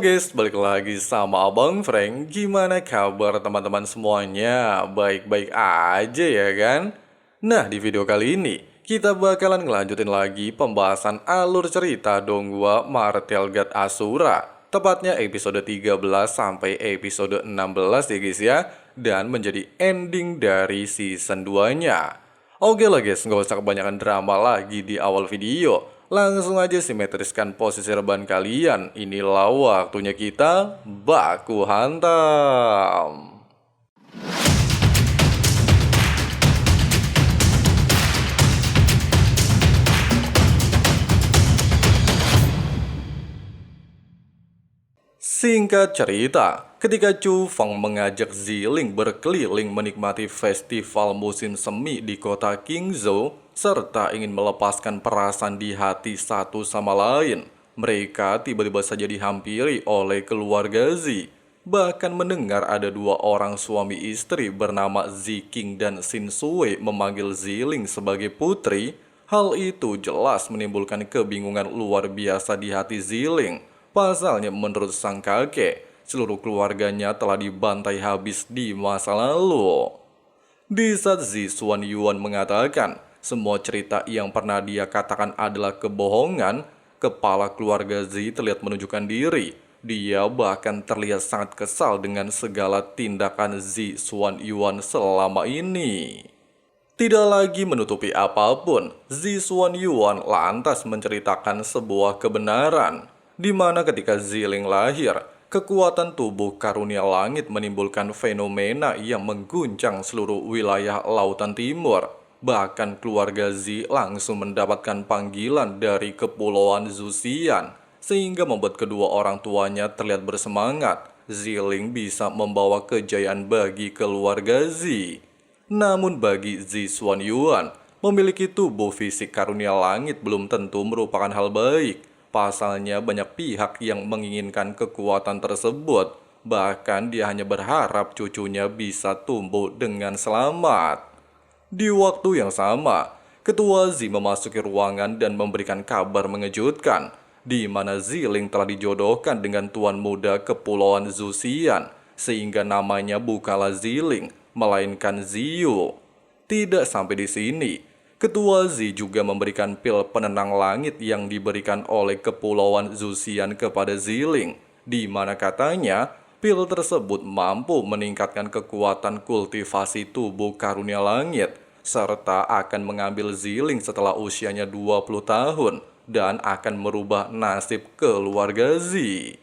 Halo guys, balik lagi sama Abang Frank. Gimana kabar teman-teman semuanya? Baik-baik aja ya kan? Nah, di video kali ini kita bakalan ngelanjutin lagi pembahasan alur cerita Donghua Martel God Asura. Tepatnya episode 13 sampai episode 16 ya guys ya. Dan menjadi ending dari season 2-nya. Oke lah guys, nggak usah kebanyakan drama lagi di awal video. Langsung aja simetriskan posisi rebahan kalian. Inilah waktunya kita baku hantam. Singkat cerita, ketika Chu Feng mengajak Ziling berkeliling menikmati festival musim semi di kota Qingzhou, serta ingin melepaskan perasaan di hati satu sama lain, mereka tiba-tiba saja dihampiri oleh keluarga Zi. Bahkan mendengar ada dua orang suami istri bernama Ziqing dan Xin Sui memanggil Ziling sebagai putri, hal itu jelas menimbulkan kebingungan luar biasa di hati Ziling. Pasalnya menurut sang kakek, seluruh keluarganya telah dibantai habis di masa lalu. Di saat Zi Xuanyuan mengatakan semua cerita yang pernah dia katakan adalah kebohongan, kepala keluarga Zi terlihat menunjukkan diri. Dia bahkan terlihat sangat kesal dengan segala tindakan Zi Xuanyuan selama ini. Tidak lagi menutupi apapun, Zi Xuanyuan lantas menceritakan sebuah kebenaran, di mana ketika Ziling lahir, kekuatan tubuh karunia langit menimbulkan fenomena yang mengguncang seluruh wilayah Lautan Timur. Bahkan keluarga Zi langsung mendapatkan panggilan dari Kepulauan Zuxian, sehingga membuat kedua orang tuanya terlihat bersemangat. Ziling bisa membawa kejayaan bagi keluarga Zi. Namun bagi Zi Xuanyuan, memiliki tubuh fisik karunia langit belum tentu merupakan hal baik. Pasalnya banyak pihak yang menginginkan kekuatan tersebut. Bahkan dia hanya berharap cucunya bisa tumbuh dengan selamat. Di waktu yang sama, Ketua Zi memasuki ruangan dan memberikan kabar mengejutkan, di mana Ziling telah dijodohkan dengan tuan muda Kepulauan Zuxian, sehingga namanya bukanlah Ziling, melainkan Ziyu. Tidak sampai di sini, Ketua Zi juga memberikan pil penenang langit yang diberikan oleh Kepulauan Zuxian kepada Ziling, di mana katanya pil tersebut mampu meningkatkan kekuatan kultivasi tubuh karunia langit, serta akan mengambil Ziling setelah usianya 20 tahun dan akan merubah nasib keluarga Zi.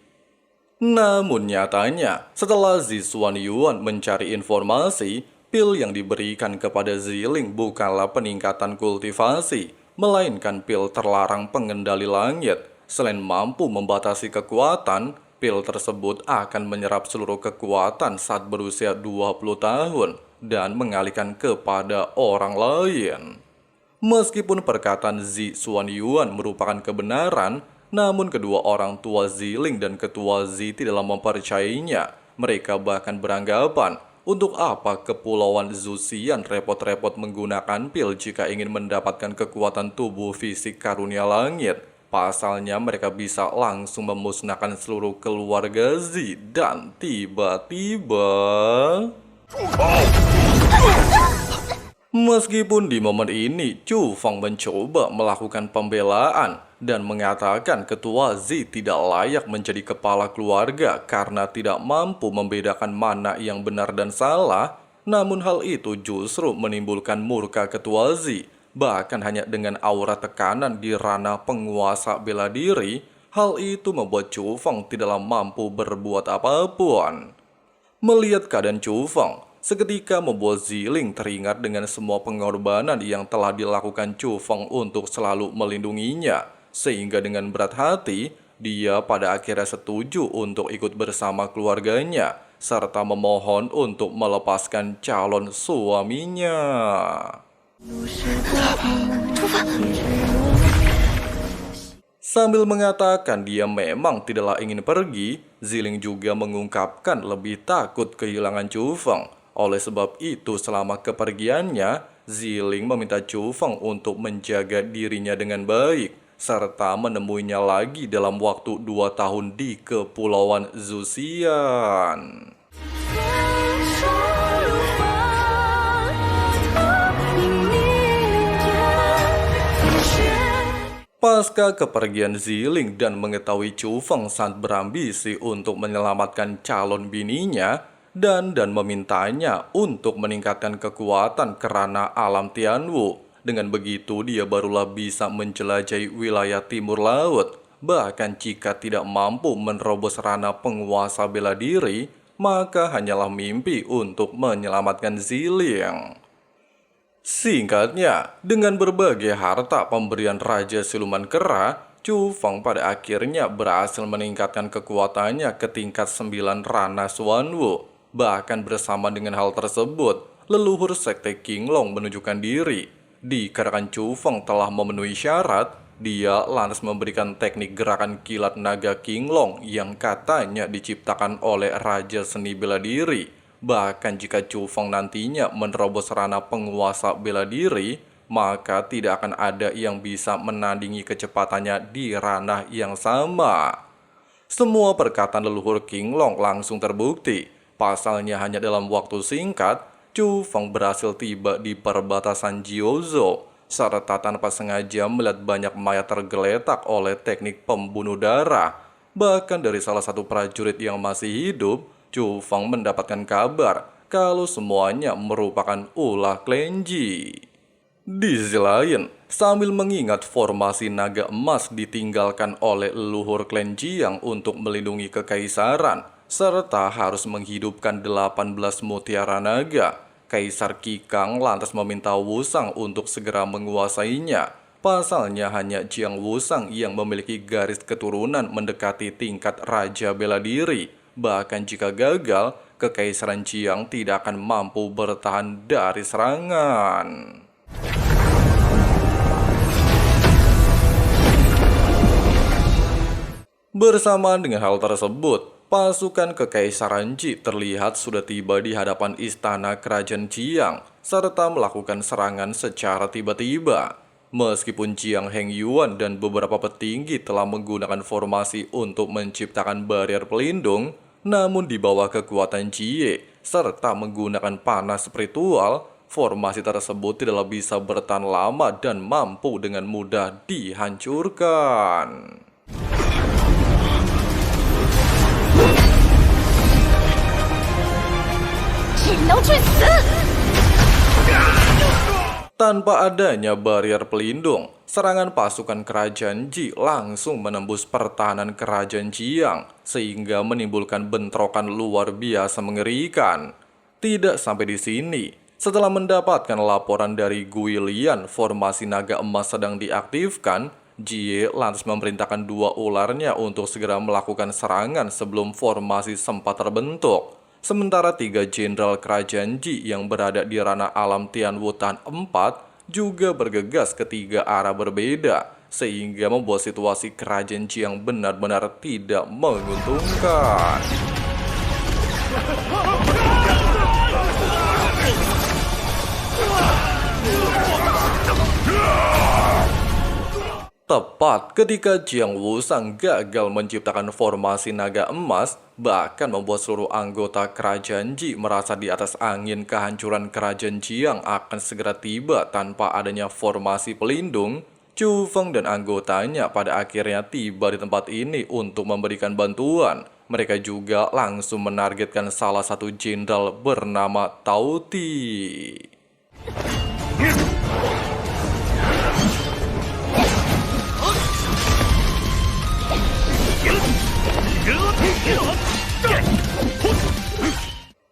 Namun nyatanya, setelah Zi Xuanyuan mencari informasi, pil yang diberikan kepada Ziling bukanlah peningkatan kultivasi, melainkan pil terlarang pengendali langit. Selain mampu membatasi kekuatan, pil tersebut akan menyerap seluruh kekuatan saat berusia 20 tahun dan mengalihkan kepada orang lain. Meskipun perkataan Zi Xuanyuan merupakan kebenaran, namun kedua orang tua Ziling dan Ketua Zi tidaklah mempercayainya. Mereka bahkan beranggapan, untuk apa Kepulauan Zuxian repot-repot menggunakan pil jika ingin mendapatkan kekuatan tubuh fisik karunia langit? Pasalnya mereka bisa langsung memusnahkan seluruh keluarga Zi dan tiba-tiba... Meskipun di momen ini Chu Feng mencoba melakukan pembelaan dan mengatakan Ketua Zi tidak layak menjadi kepala keluarga karena tidak mampu membedakan mana yang benar dan salah, namun hal itu justru menimbulkan murka Ketua Zi. Bahkan hanya dengan aura tekanan di ranah penguasa bela diri, hal itu membuat Chu Feng tidaklah mampu berbuat apapun. Melihat keadaan Chu Feng, seketika membuat Ziling teringat dengan semua pengorbanan yang telah dilakukan Chu Feng untuk selalu melindunginya. Sehingga dengan berat hati, dia pada akhirnya setuju untuk ikut bersama keluarganya, serta memohon untuk melepaskan calon suaminya. Sambil mengatakan dia memang tidaklah ingin pergi, Ziling juga mengungkapkan lebih takut kehilangan Chu Feng. Oleh sebab itu selama kepergiannya, Ziling meminta Chu Feng untuk menjaga dirinya dengan baik. serta menemuinya lagi dalam waktu 2 tahun di Kepulauan Zusian. Pasca kepergian Ziling dan mengetahui Chu Feng sangat berambisi untuk menyelamatkan calon bininya dan memintanya untuk meningkatkan kekuatan kerana alam Tianwu. Dengan begitu dia barulah bisa menjelajahi wilayah timur laut. Bahkan jika tidak mampu menerobos ranah penguasa bela diri, maka hanyalah mimpi untuk menyelamatkan Ziling. Singkatnya, dengan berbagai harta pemberian Raja Siluman Kera, Chu Feng pada akhirnya berhasil meningkatkan kekuatannya ke tingkat 9 ranah Xuanwu. Bahkan bersama dengan hal tersebut, leluhur Sekte Qinglong menunjukkan diri. Dikarenakan Chu Feng telah memenuhi syarat, dia lantas memberikan teknik gerakan kilat naga Qinglong yang katanya diciptakan oleh Raja Seni Bela Diri. Bahkan jika Chu Feng nantinya menerobos ranah penguasa bela diri, maka tidak akan ada yang bisa menandingi kecepatannya di ranah yang sama. Semua perkataan leluhur Qinglong langsung terbukti. Pasalnya hanya dalam waktu singkat, Chu Feng berhasil tiba di perbatasan Jiuzhou, serta tanpa sengaja melihat banyak mayat tergeletak oleh teknik pembunuh darah. Bahkan dari salah satu prajurit yang masih hidup, Chu Feng mendapatkan kabar kalau semuanya merupakan ulah Klenji. Di sisi lain, sambil mengingat formasi naga emas ditinggalkan oleh leluhur klan Jiang untuk melindungi kekaisaran, serta harus menghidupkan 18 mutiara naga, Kaisar Kikang lantas meminta Wusang untuk segera menguasainya. Pasalnya hanya Jiang Wusang yang memiliki garis keturunan mendekati tingkat Raja Bela Diri. Bahkan jika gagal, Kekaisaran Jiang tidak akan mampu bertahan dari serangan. Bersamaan dengan hal tersebut, pasukan Kekaisaran Ji terlihat sudah tiba di hadapan istana Kerajaan Jiang, serta melakukan serangan secara tiba-tiba. Meskipun Jiang Hengyuan dan beberapa petinggi telah menggunakan formasi untuk menciptakan barrier pelindung, namun di bawah kekuatan Jie serta menggunakan panah spiritual, formasi tersebut tidaklah bisa bertahan lama dan mampu dengan mudah dihancurkan. Tanpa adanya barrier pelindung, serangan pasukan kerajaan Ji langsung menembus pertahanan kerajaan Jiang, sehingga menimbulkan bentrokan luar biasa mengerikan. Tidak sampai di sini, setelah mendapatkan laporan dari Gui Lian formasi naga emas sedang diaktifkan, Jie lantas memerintahkan 2 ularnya untuk segera melakukan serangan sebelum formasi sempat terbentuk. Sementara 3 jenderal kerajaan Ji yang berada di ranah alam Tianwu Tan 4 juga bergegas ke 3 arah berbeda, sehingga membuat situasi kerajaan Ji yang benar-benar tidak menguntungkan. Tepat ketika Jiang Wusang gagal menciptakan formasi naga emas, bahkan membuat seluruh anggota kerajaan Ji merasa di atas angin kehancuran kerajaan Jiang akan segera tiba tanpa adanya formasi pelindung, Chu Feng dan anggotanya pada akhirnya tiba di tempat ini untuk memberikan bantuan. Mereka juga langsung menargetkan salah satu jenderal bernama Tao Ti.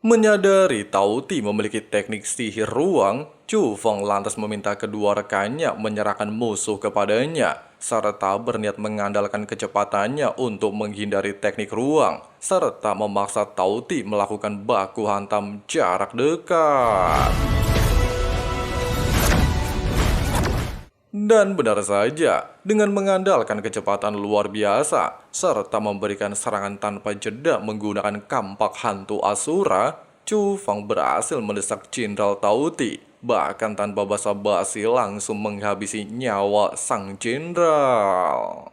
Menyadari Tao Ti memiliki teknik sihir ruang, Chu Feng lantas meminta kedua rekannya menyerahkan musuh kepadanya, serta berniat mengandalkan kecepatannya untuk menghindari teknik ruang, serta memaksa Tao Ti melakukan baku hantam jarak dekat. Dan benar saja, dengan mengandalkan kecepatan luar biasa, serta memberikan serangan tanpa jeda menggunakan kampak hantu Asura, Chu Feng berhasil mendesak Jenderal Tao Ti. bahkan tanpa basa-basi langsung menghabisi nyawa sang jenderal.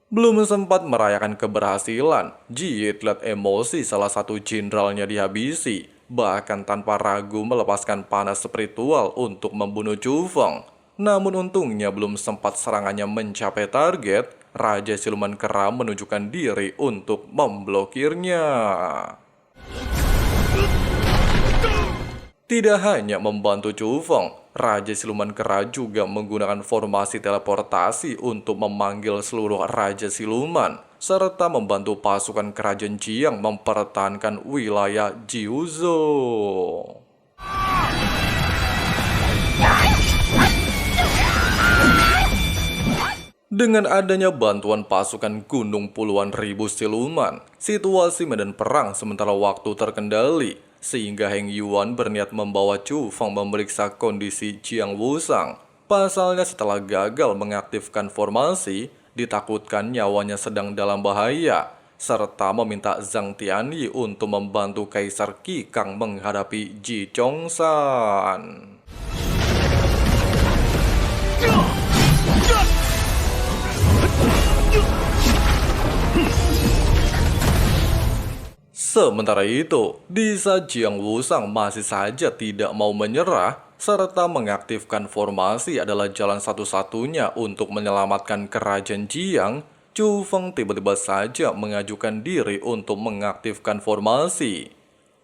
Belum sempat merayakan keberhasilan, Jie terlihat emosi salah satu jenderalnya dihabisi, bahkan tanpa ragu melepaskan panas spiritual untuk membunuh Chu Feng. Namun untungnya belum sempat serangannya mencapai target, Raja Siluman Kera menunjukkan diri untuk memblokirnya. Tidak hanya membantu Chu Feng, Raja Siluman Kera juga menggunakan formasi teleportasi untuk memanggil seluruh Raja Siluman, serta membantu pasukan kerajaan Jiang mempertahankan wilayah Jiuzhou. Dengan adanya bantuan pasukan gunung puluhan ribu siluman, situasi medan perang sementara waktu terkendali, sehingga Heng Yuan berniat membawa Chu Feng memeriksa kondisi Jiang Wusang. Pasalnya setelah gagal mengaktifkan formasi, ditakutkan nyawanya sedang dalam bahaya, serta meminta Zhang Tianyi untuk membantu Kaisar Qi Kang menghadapi Ji Chongshan. Sementara itu, di saat Jiang Wusang masih saja tidak mau menyerah, serta mengaktifkan formasi adalah jalan satu-satunya untuk menyelamatkan kerajaan Jiang, Chu Feng tiba-tiba saja mengajukan diri untuk mengaktifkan formasi.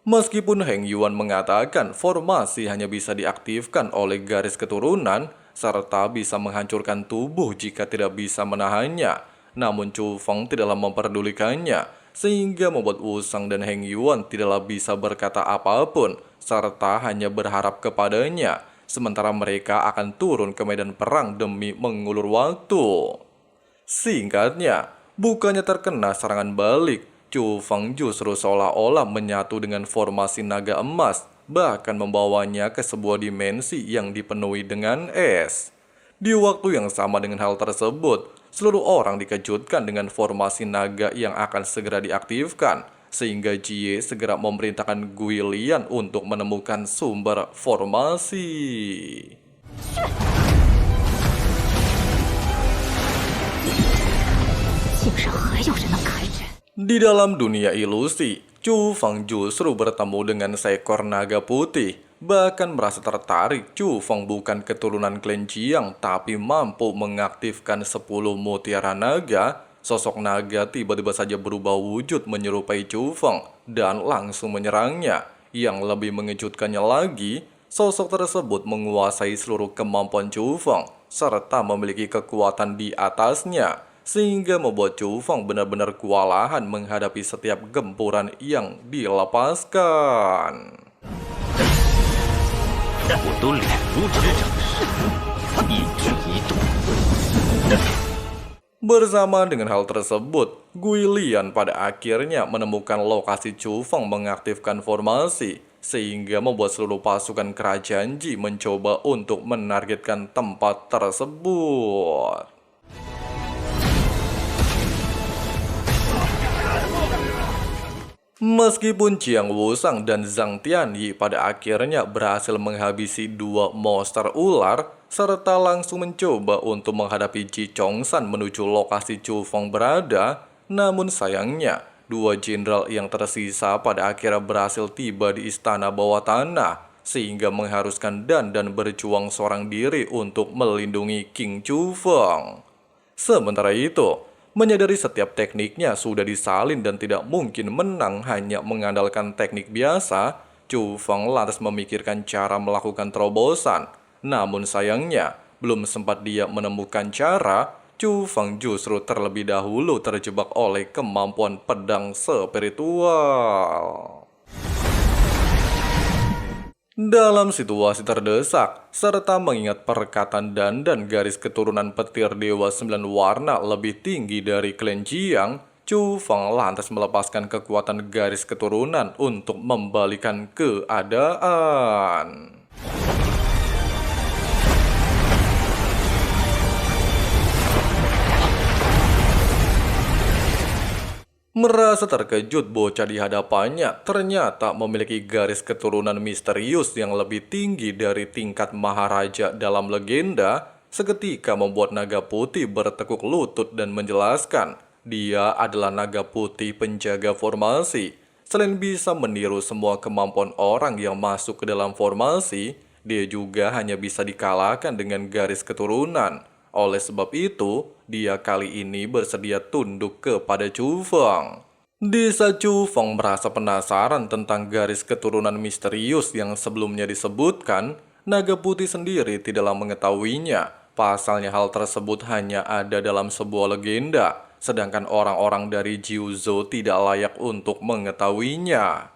Meskipun Heng Yuan mengatakan formasi hanya bisa diaktifkan oleh garis keturunan, serta bisa menghancurkan tubuh jika tidak bisa menahannya, namun Chu Feng tidaklah memperdulikannya, sehingga membuat Wusang dan Heng Yuan tidaklah bisa berkata apapun, serta hanya berharap kepadanya, sementara mereka akan turun ke medan perang demi mengulur waktu. Singkatnya, bukannya terkena serangan balik, Chu Feng justru seolah-olah menyatu dengan formasi naga emas, bahkan membawanya ke sebuah dimensi yang dipenuhi dengan es. Di waktu yang sama dengan hal tersebut, seluruh orang dikejutkan dengan formasi naga yang akan segera diaktifkan, sehingga Jie segera memerintahkan Gui Lian untuk menemukan sumber formasi. Di dalam dunia ilusi, Chu Feng justru bertemu dengan seekor naga putih. Bahkan merasa tertarik, Chu Feng bukan keturunan klan Jiang, tapi mampu mengaktifkan 10 mutiara naga. Sosok naga tiba-tiba saja berubah wujud menyerupai Chu Feng dan langsung menyerangnya. Yang lebih mengejutkannya lagi, sosok tersebut menguasai seluruh kemampuan Chu Feng, serta memiliki kekuatan di atasnya, sehingga membuat Chu Feng benar-benar kewalahan menghadapi setiap gempuran yang dilepaskan. Bersama dengan hal tersebut, Gui Lian pada akhirnya menemukan lokasi Chu Feng mengaktifkan formasi, sehingga membuat seluruh pasukan kerajaan Ji mencoba untuk menargetkan tempat tersebut. Meskipun Jiang Wusang dan Zhang Tianyi pada akhirnya berhasil menghabisi 2 monster ular, serta langsung mencoba untuk menghadapi Ji Chongshan menuju lokasi Chu Feng berada, namun sayangnya 2 jenderal yang tersisa pada akhirnya berhasil tiba di istana bawah tanah, sehingga mengharuskan Dan berjuang seorang diri untuk melindungi King Chu Feng. Sementara itu, menyadari setiap tekniknya sudah disalin dan tidak mungkin menang hanya mengandalkan teknik biasa, Chu Feng lantas memikirkan cara melakukan terobosan. Namun sayangnya, belum sempat dia menemukan cara, Chu Feng justru terlebih dahulu terjebak oleh kemampuan pedang spiritual. Dalam situasi terdesak, serta mengingat perkataan Dan garis keturunan petir Dewa 9 Warna lebih tinggi dari klan Jiang, Chu Feng lantas melepaskan kekuatan garis keturunan untuk membalikan keadaan. Merasa terkejut, bocah di hadapannya ternyata memiliki garis keturunan misterius yang lebih tinggi dari tingkat maharaja dalam legenda. Seketika membuat naga putih bertekuk lutut dan menjelaskan dia adalah naga putih penjaga formasi. Selain bisa meniru semua kemampuan orang yang masuk ke dalam formasi, dia juga hanya bisa dikalahkan dengan garis keturunan. Oleh sebab itu, dia kali ini bersedia tunduk kepada Chu Feng. Di saat Chu Feng merasa penasaran tentang garis keturunan misterius yang sebelumnya disebutkan, naga putih sendiri tidaklah mengetahuinya. Pasalnya hal tersebut hanya ada dalam sebuah legenda, sedangkan orang-orang dari Jiuzhou tidak layak untuk mengetahuinya.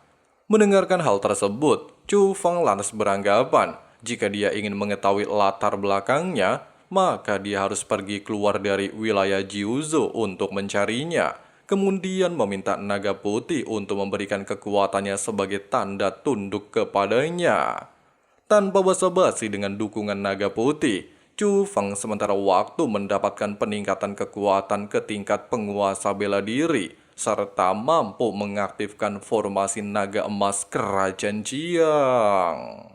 Mendengarkan hal tersebut, Chu Feng lantas beranggapan jika dia ingin mengetahui latar belakangnya, maka dia harus pergi keluar dari wilayah Jiuzhou untuk mencarinya. Kemudian meminta naga putih untuk memberikan kekuatannya sebagai tanda tunduk kepadanya. Tanpa basa-basi dengan dukungan naga putih, Chu Feng sementara waktu mendapatkan peningkatan kekuatan ke tingkat penguasa bela diri, serta mampu mengaktifkan formasi naga emas kerajaan Jiang.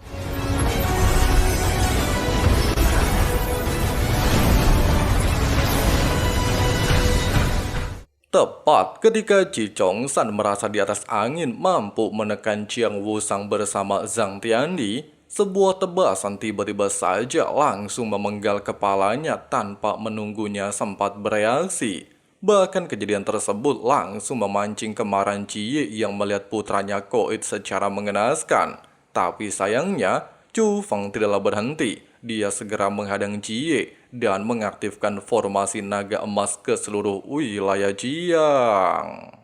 Tepat ketika Ji Chongsan merasa di atas angin mampu menekan Jiang Wusang bersama Zhang Tiandi, sebuah tebasan tiba-tiba saja langsung memenggal kepalanya tanpa menunggunya sempat bereaksi. Bahkan kejadian tersebut langsung memancing kemarahan Jie yang melihat putranya koit secara mengenaskan. Tapi sayangnya, Chu Feng tidaklah berhenti. Dia segera menghadang Jie dan mengaktifkan formasi naga emas ke seluruh wilayah Jiang.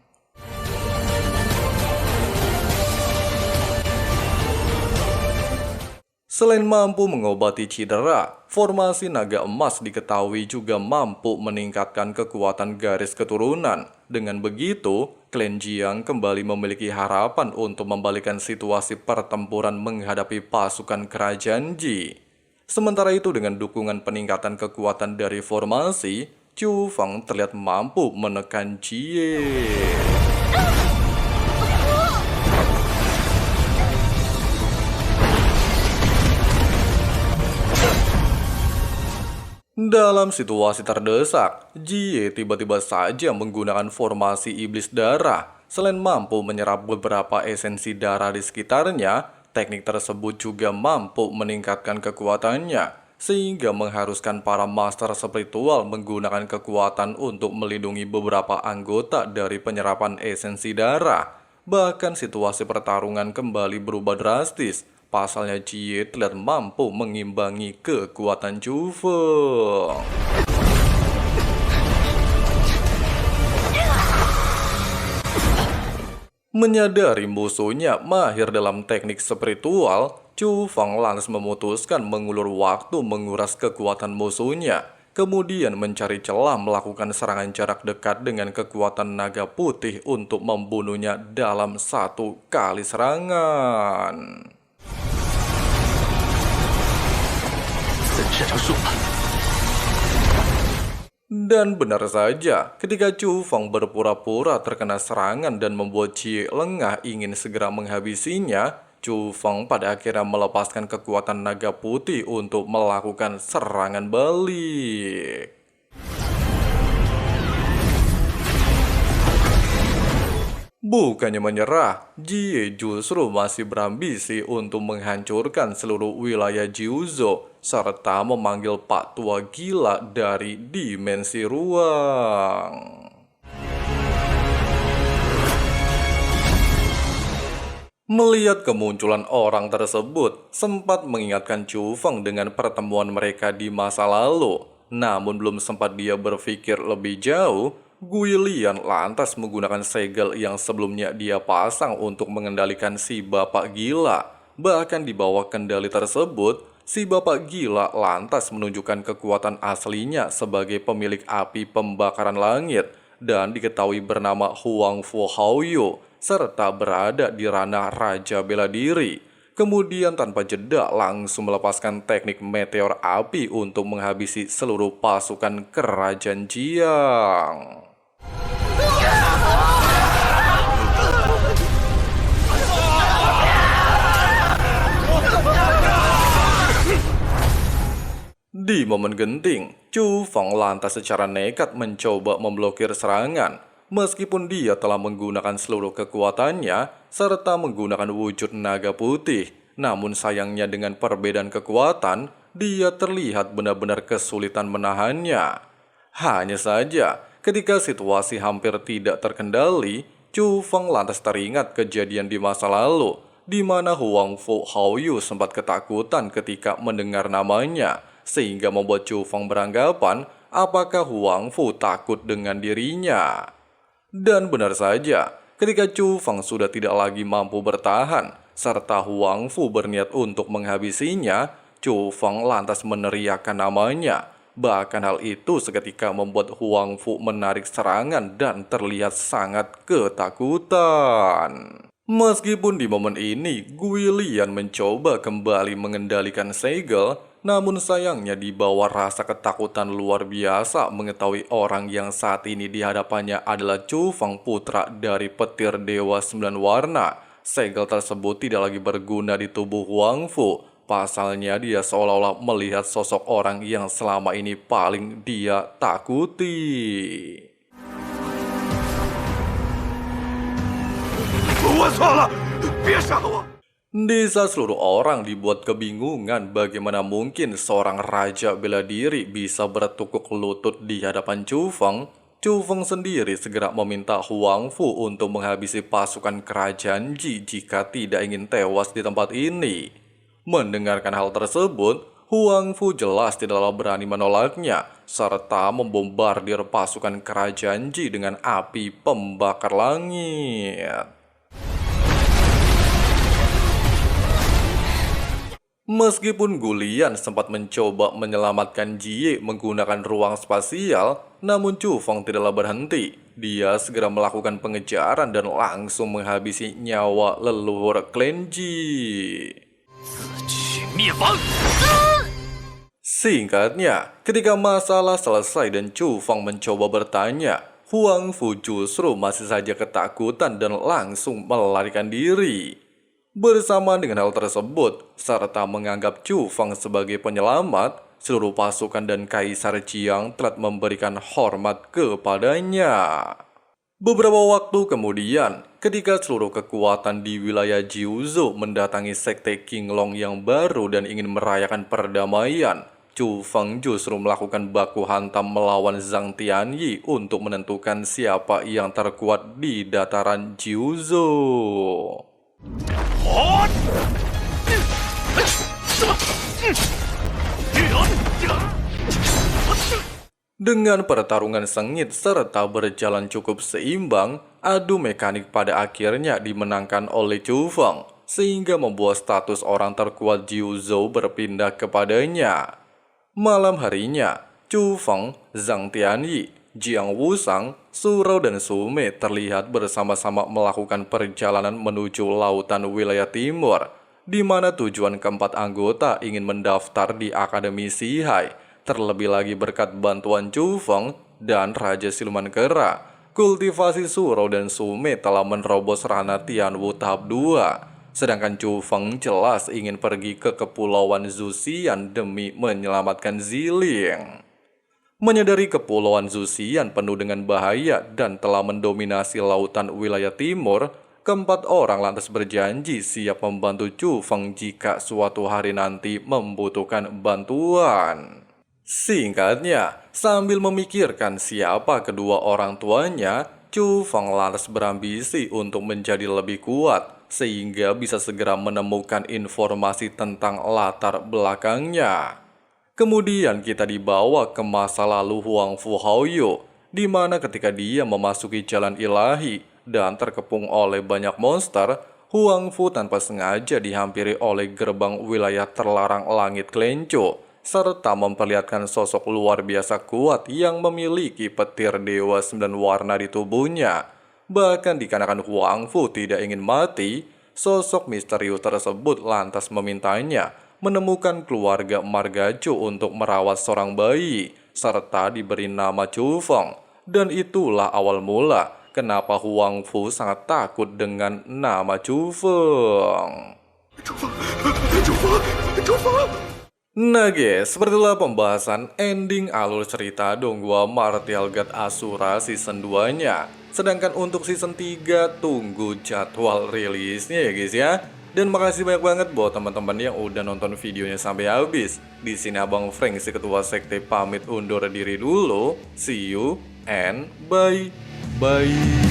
Selain mampu mengobati cedera, formasi naga emas diketahui juga mampu meningkatkan kekuatan garis keturunan. Dengan begitu, klan Jiang kembali memiliki harapan untuk membalikan situasi pertempuran menghadapi pasukan kerajaan Ji. Sementara itu dengan dukungan peningkatan kekuatan dari formasi, Chu Feng terlihat mampu menekan Jie. Dalam situasi terdesak, Jie tiba-tiba saja menggunakan formasi iblis darah. Selain mampu menyerap beberapa esensi darah di sekitarnya, teknik tersebut juga mampu meningkatkan kekuatannya, sehingga mengharuskan para master spiritual menggunakan kekuatan untuk melindungi beberapa anggota dari penyerapan esensi darah. Bahkan situasi pertarungan kembali berubah drastis. Pasalnya Jie terlihat mampu mengimbangi kekuatan Chu Feng. Menyadari musuhnya mahir dalam teknik spiritual, Chu Feng lantas memutuskan mengulur waktu menguras kekuatan musuhnya. Kemudian mencari celah melakukan serangan jarak dekat dengan kekuatan naga putih untuk membunuhnya dalam satu kali serangan. Dan benar saja, ketika Chu Feng berpura-pura terkena serangan dan membuat Jie lengah ingin segera menghabisinya, Chu Feng pada akhirnya melepaskan kekuatan naga putih untuk melakukan serangan balik. Bukannya menyerah, Jie justru masih berambisi untuk menghancurkan seluruh wilayah Jiuzhou serta memanggil Pak Tua Gila dari dimensi ruang. Melihat kemunculan orang tersebut, sempat mengingatkan Chu Feng dengan pertemuan mereka di masa lalu. Namun belum sempat dia berpikir lebih jauh, Gui Lian lantas menggunakan segel yang sebelumnya dia pasang untuk mengendalikan si bapak gila. Bahkan di bawah kendali tersebut, si bapak gila lantas menunjukkan kekuatan aslinya sebagai pemilik api pembakaran langit dan diketahui bernama Huang Fu Haoyu serta berada di ranah Raja Bela Diri. Kemudian tanpa jeda langsung melepaskan teknik meteor api untuk menghabisi seluruh pasukan kerajaan Jiang. Di momen genting, Chu Feng lantas secara nekat mencoba memblokir serangan. Meskipun dia telah menggunakan seluruh kekuatannya serta menggunakan wujud naga putih, namun sayangnya dengan perbedaan kekuatan, dia terlihat benar-benar kesulitan menahannya. Hanya saja, ketika situasi hampir tidak terkendali, Chu Feng lantas teringat kejadian di masa lalu, di mana Huang Fu Haoyu sempat ketakutan ketika mendengar namanya, sehingga membuat Chu Feng beranggapan apakah Huang Fu takut dengan dirinya. Dan benar saja, ketika Chu Feng sudah tidak lagi mampu bertahan, serta Huang Fu berniat untuk menghabisinya, Chu Feng lantas meneriakkan namanya. Bahkan hal itu seketika membuat Huang Fu menarik serangan dan terlihat sangat ketakutan. Meskipun di momen ini, Guilian mencoba kembali mengendalikan segel, namun sayangnya di bawah rasa ketakutan luar biasa mengetahui orang yang saat ini di hadapannya adalah Chu Feng, putra dari petir Dewa 9 Warna. Segel tersebut tidak lagi berguna di tubuh Huang Fu. Pasalnya dia seolah-olah melihat sosok orang yang selama ini paling dia takuti. Di saat seluruh orang dibuat kebingungan bagaimana mungkin seorang raja bela diri bisa bertukuk lutut di hadapan Chu Feng sendiri segera meminta Huang Fu untuk menghabisi pasukan kerajaan Ji jika tidak ingin tewas di tempat ini. Mendengarkan hal tersebut, Huang Fu jelas tidaklah berani menolaknya, serta membombardir pasukan kerajaan Ji dengan api pembakar langit. Meskipun Gulian sempat mencoba menyelamatkan Jie menggunakan ruang spasial, namun Chu Feng tidaklah berhenti. Dia segera melakukan pengejaran dan langsung menghabisi nyawa leluhur klan Ji. Singkatnya, ketika masalah selesai dan Chu Feng mencoba bertanya, Huang Fu justru masih saja ketakutan dan langsung melarikan diri. Bersama dengan hal tersebut, serta menganggap Chu Feng sebagai penyelamat, seluruh pasukan dan Kaisar Jiang telah memberikan hormat kepadanya. Beberapa waktu kemudian, ketika seluruh kekuatan di wilayah Jiuzhou mendatangi sekte Qinglong yang baru dan ingin merayakan perdamaian, Chu Feng justru melakukan baku hantam melawan Zhang Tianyi untuk menentukan siapa yang terkuat di dataran Jiuzhou. Dengan pertarungan sengit serta berjalan cukup seimbang, adu mekanik pada akhirnya dimenangkan oleh Chu Feng, sehingga membuat status orang terkuat Jiuzhou berpindah kepadanya. Malam harinya, Chu Feng, Zhang Tianyi, Jiang Wusang, Surao dan Sume terlihat bersama-sama melakukan perjalanan menuju lautan wilayah timur, di mana tujuan keempat anggota ingin mendaftar di Akademi Sihai. Terlebih lagi berkat bantuan Chu Feng dan Raja Siluman Kera, kultivasi Surao dan Sume telah menerobos ranah Tianwu tahap 2. Sedangkan Chu Feng jelas ingin pergi ke Kepulauan Zuxian demi menyelamatkan Ziling. Menyadari Kepulauan Zuxian penuh dengan bahaya dan telah mendominasi lautan wilayah timur, keempat orang lantas berjanji siap membantu Chu Feng jika suatu hari nanti membutuhkan bantuan. Singkatnya, sambil memikirkan siapa kedua orang tuanya, Chu Feng lantas berambisi untuk menjadi lebih kuat, sehingga bisa segera menemukan informasi tentang latar belakangnya. Kemudian kita dibawa ke masa lalu Huang Fu Haoyu, di mana ketika dia memasuki jalan ilahi dan terkepung oleh banyak monster, Huang Fu tanpa sengaja dihampiri oleh gerbang wilayah terlarang langit Klenco, serta memperlihatkan sosok luar biasa kuat yang memiliki petir Dewa 9 Warna di tubuhnya. Bahkan dikarenakan Huang Fu tidak ingin mati, sosok misterius tersebut lantas memintanya menemukan keluarga Margajo untuk merawat seorang bayi, serta diberi nama Chu Feng. Dan itulah awal mula kenapa Huang Fu sangat takut dengan nama Chu Feng. Nah guys, sepertilah pembahasan ending alur cerita Donghua Martial God Asura season 2-nya. Sedangkan untuk season 3 tunggu jadwal rilisnya ya guys ya. Dan makasih banyak banget buat teman-teman yang udah nonton videonya sampai habis. Di sini Abang Frank si ketua sekte pamit undur diri dulu. See you and bye. Bye.